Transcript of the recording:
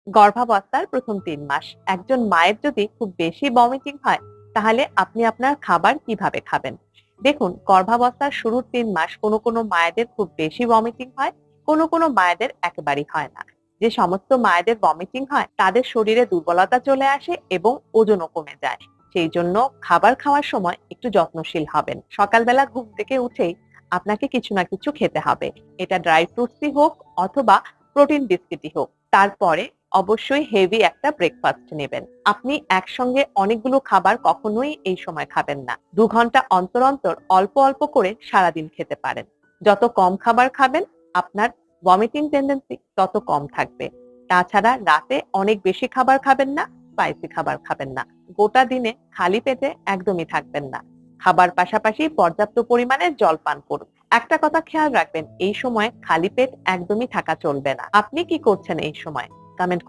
গর্ভাবস্থার প্রথম ৩ মাস একজন মায়ের যদি খুব বেশি ভমিটিং হয়, তাহলে আপনি আপনার খাবার কিভাবে খাবেন? দেখুন, গর্ভাবস্থার শুরুর ৩ মাস কোনো মায়েদের খুব বেশি ভমিটিং হয়, কোনো মায়েদের একেবারেই হয় না। যে সমস্ত মায়েদের ভমিটিং হয়, তাদের শরীরে দুর্বলতা চলে আসে এবং ওজনও কমে যায়। সেই জন্য খাবার খাওয়ার সময় একটু যত্নশীল হবেন। সকালবেলা ঘুম থেকে উঠেই আপনাকে কিছু না কিছু খেতে হবে। এটা ড্রাই ফ্রুটসই হোক অথবা প্রোটিন বিস্কিটই হোক। তারপরে অবশ্যই হেভি একটা ব্রেকফাস্ট নেবেন। আপনি একসঙ্গে অনেকগুলো খাবার কখনোই এই সময় খাবেন না। ২ ঘন্টা অন্তর অন্তর অল্প করে সারাদিন খেতে পারেন। যত কম খাবার খাবেন, আপনার ভমিটিং টেন্ডেন্সি তত কম থাকবে। তাছাড়া রাতে অনেক বেশি খাবার খাবেন না, স্পাইসি খাবার খাবেন না। গোটা দিনে খালি পেটে একদমই থাকবেন না। খাবার পাশাপাশি পর্যাপ্ত পরিমাণে জল পান করুন। একটা কথা খেয়াল রাখবেন, এই সময় খালি পেট একদমই থাকা চলবে না। আপনি কি করছেন এই সময়? কমেন্ট করে